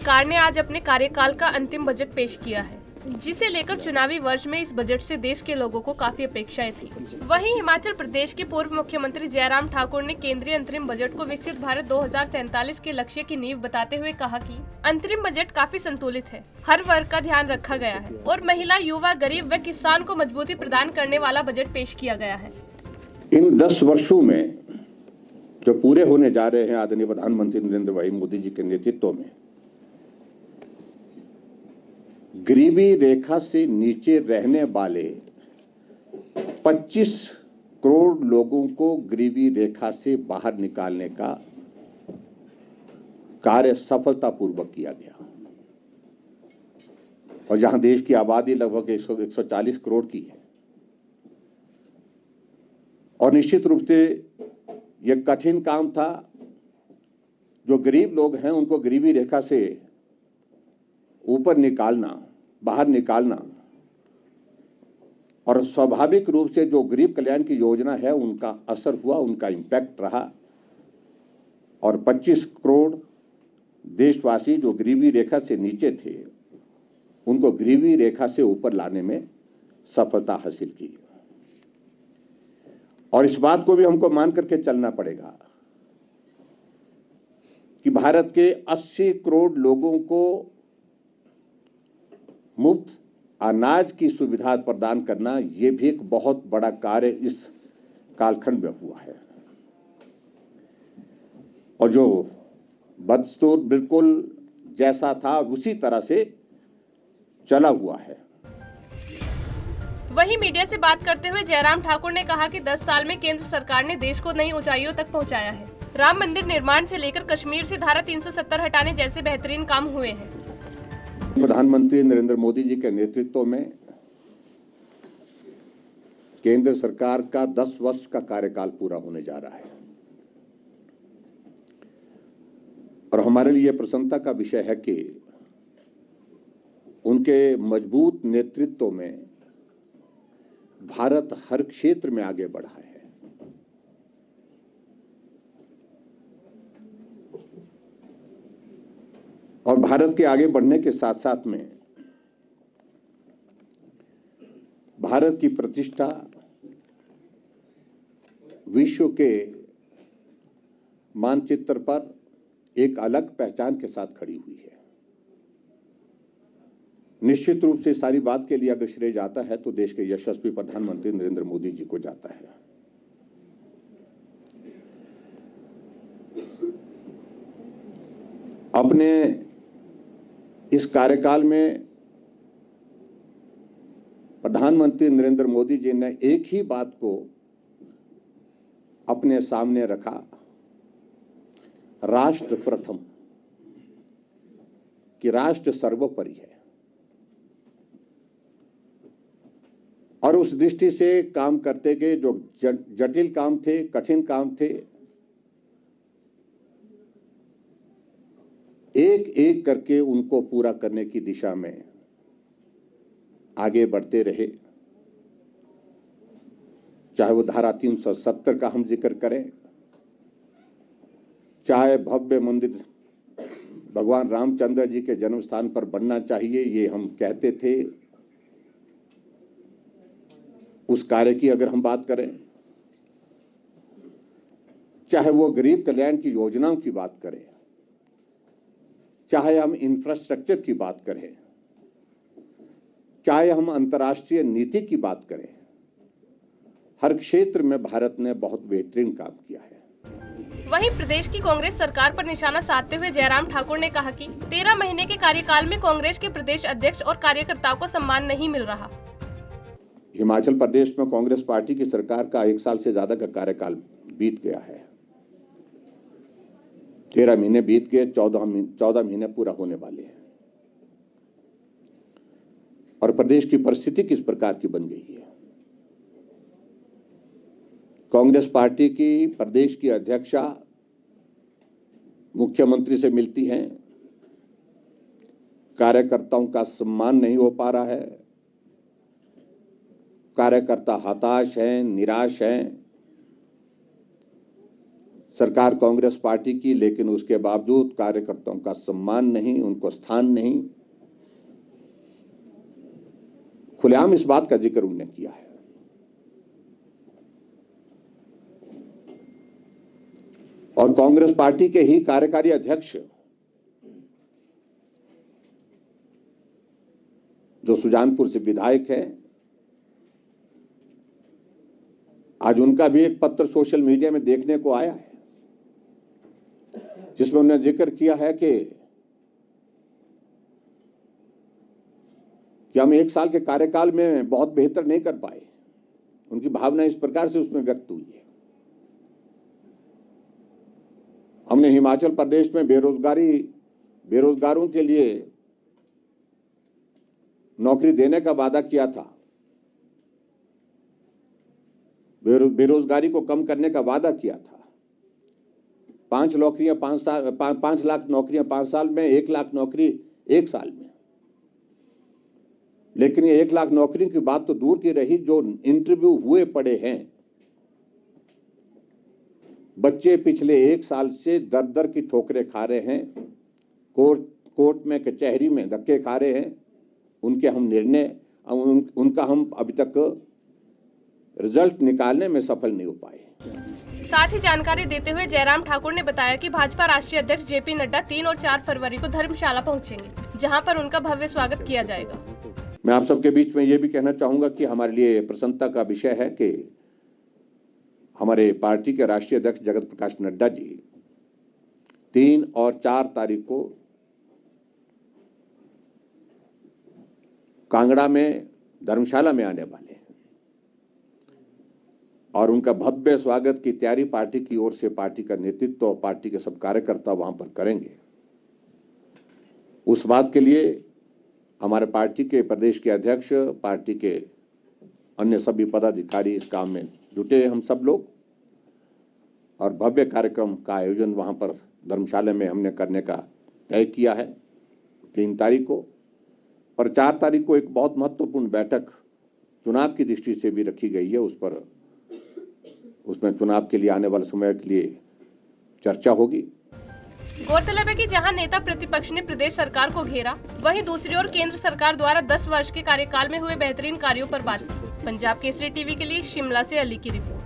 सरकार ने आज अपने कार्यकाल का अंतिम बजट पेश किया है, जिसे लेकर चुनावी वर्ष में इस बजट से देश के लोगों को काफी अपेक्षाएं थी। वहीं हिमाचल प्रदेश के पूर्व मुख्यमंत्री जयराम ठाकुर ने केंद्रीय अंतरिम बजट को विकसित भारत 2047 के लक्ष्य की नींव बताते हुए कहा कि अंतरिम बजट काफी संतुलित है, हर वर्ग का ध्यान रखा गया है और महिला, युवा, गरीब व किसान को मजबूती प्रदान करने वाला बजट पेश किया गया है। इन 10 वर्षों में जो पूरे होने जा रहे हैं आदरणीय प्रधानमंत्री नरेंद्र भाई मोदी जी के नेतृत्व में, गरीबी रेखा से नीचे रहने वाले 25 करोड़ लोगों को गरीबी रेखा से बाहर निकालने का कार्य सफलतापूर्वक किया गया। और जहां देश की आबादी लगभग 140 करोड़ की है और निश्चित रूप से यह कठिन काम था। जो गरीब लोग हैं उनको गरीबी रेखा से ऊपर निकालना, बाहर निकालना, और स्वाभाविक रूप से जो गरीब कल्याण की योजना है उनका असर हुआ, उनका इम्पैक्ट रहा और 25 करोड़ देशवासी जो गरीबी रेखा से नीचे थे उनको गरीबी रेखा से ऊपर लाने में सफलता हासिल की। और इस बात को भी हमको मान करके चलना पड़ेगा कि भारत के 80 करोड़ लोगों को मुफ्त अनाज की सुविधा प्रदान करना, ये भी एक बहुत बड़ा कार्य इस कालखंड में हुआ है। और जो बदस्तूर बिल्कुल जैसा था उसी तरह से चला हुआ है। वहीं मीडिया से बात करते हुए जयराम ठाकुर ने कहा कि 10 साल में केंद्र सरकार ने देश को नई ऊंचाइयों तक पहुंचाया है। राम मंदिर निर्माण से लेकर कश्मीर से धारा 370 हटाने जैसे बेहतरीन काम हुए हैं। प्रधानमंत्री नरेंद्र मोदी जी के नेतृत्व में केंद्र सरकार का 10 वर्ष का कार्यकाल पूरा होने जा रहा है और हमारे लिए प्रसन्नता का विषय है कि उनके मजबूत नेतृत्व में भारत हर क्षेत्र में आगे बढ़ा है। और भारत के आगे बढ़ने के साथ साथ में भारत की प्रतिष्ठा विश्व के मानचित्र पर एक अलग पहचान के साथ खड़ी हुई है। निश्चित रूप से सारी बात के लिए अगर श्रेय जाता है तो देश के यशस्वी प्रधानमंत्री नरेंद्र मोदी जी को जाता है। अपने इस कार्यकाल में प्रधानमंत्री नरेंद्र मोदी जी ने एक ही बात को अपने सामने रखा, राष्ट्र प्रथम, कि राष्ट्र सर्वोपरि है। और उस दृष्टि से काम करते गए, जो जटिल काम थे, कठिन काम थे, एक एक करके उनको पूरा करने की दिशा में आगे बढ़ते रहे। चाहे वो धारा 370 का हम जिक्र करें, चाहे भव्य मंदिर भगवान रामचंद्र जी के जन्म स्थान पर बनना चाहिए, ये हम कहते थे, उस कार्य की अगर हम बात करें, चाहे वो गरीब कल्याण की योजनाओं की बात करें, चाहे हम इंफ्रास्ट्रक्चर की बात करें, चाहे हम अंतर्राष्ट्रीय नीति की बात करें, हर क्षेत्र में भारत ने बहुत बेहतरीन काम किया है। वहीं प्रदेश की कांग्रेस सरकार पर निशाना साधते हुए जयराम ठाकुर ने कहा कि 13 महीने के कार्यकाल में कांग्रेस के प्रदेश अध्यक्ष और कार्यकर्ताओं को सम्मान नहीं मिल रहा। हिमाचल प्रदेश में कांग्रेस पार्टी की सरकार का 1 साल से ज्यादा का कार्यकाल बीत गया है। 13 महीने बीत गए, 14 महीने पूरा होने वाले हैं और प्रदेश की परिस्थिति किस प्रकार की बन गई है। कांग्रेस पार्टी की प्रदेश की अध्यक्षा मुख्यमंत्री से मिलती हैं, कार्यकर्ताओं का सम्मान नहीं हो पा रहा है, कार्यकर्ता हताश हैं, निराश हैं, सरकार कांग्रेस पार्टी की, लेकिन उसके बावजूद कार्यकर्ताओं का सम्मान नहीं, उनको स्थान नहीं। खुलेआम इस बात का जिक्र उन्होंने किया है। और कांग्रेस पार्टी के ही कार्यकारी अध्यक्ष जो सुजानपुर से विधायक है, आज उनका भी एक पत्र सोशल मीडिया में देखने को आया है, जिसमें उन्होंने जिक्र किया है कि हम 1 साल के कार्यकाल में बहुत बेहतर नहीं कर पाए। उनकी भावना इस प्रकार से उसमें व्यक्त हुई है। हमने हिमाचल प्रदेश में बेरोजगारों के लिए नौकरी देने का वादा किया था, बेरोजगारी को कम करने का वादा किया था। 5 लाख नौकरियां 5 साल में, 1 लाख नौकरी 1 साल में। लेकिन ये 1 लाख नौकरी की बात तो दूर की रही, जो इंटरव्यू हुए पड़े हैं, बच्चे पिछले 1 साल से दर की ठोकरें खा रहे हैं, कोर्ट में, कचहरी में धक्के खा रहे हैं। उनका हम अभी तक रिजल्ट निकालने में सफल नहीं हो पाए। साथ ही जानकारी देते हुए जयराम ठाकुर ने बताया कि भाजपा राष्ट्रीय अध्यक्ष जेपी नड्डा 3 और 4 फरवरी को धर्मशाला पहुंचेंगे, जहां पर उनका भव्य स्वागत किया जाएगा। मैं आप सबके बीच में ये भी कहना चाहूंगा कि हमारे लिए प्रसन्नता का विषय है कि हमारे पार्टी के राष्ट्रीय अध्यक्ष जगत प्रकाश नड्डा जी 3 और 4 तारीख को कांगड़ा में, धर्मशाला में आने वाले हैं और उनका भव्य स्वागत की तैयारी पार्टी की ओर से पार्टी का नेतृत्व और पार्टी के सब कार्यकर्ता वहां पर करेंगे। उस बात के लिए हमारे पार्टी के प्रदेश के अध्यक्ष, पार्टी के अन्य सभी पदाधिकारी इस काम में जुटे, हम सब लोग, और भव्य कार्यक्रम का आयोजन वहां पर धर्मशाला में हमने करने का तय किया है 3 तारीख को। और 4 तारीख को एक बहुत महत्वपूर्ण बैठक चुनाव की दृष्टि से भी रखी गई है। उसमें चुनाव के लिए आने वाले समय के लिए चर्चा होगी। गौरतलब है कि जहां नेता प्रतिपक्ष ने प्रदेश सरकार को घेरा, वहीं दूसरी ओर केंद्र सरकार द्वारा 10 वर्ष के कार्यकाल में हुए बेहतरीन कार्यों पर बात की। पंजाब केसरी टीवी के लिए शिमला से अली की रिपोर्ट।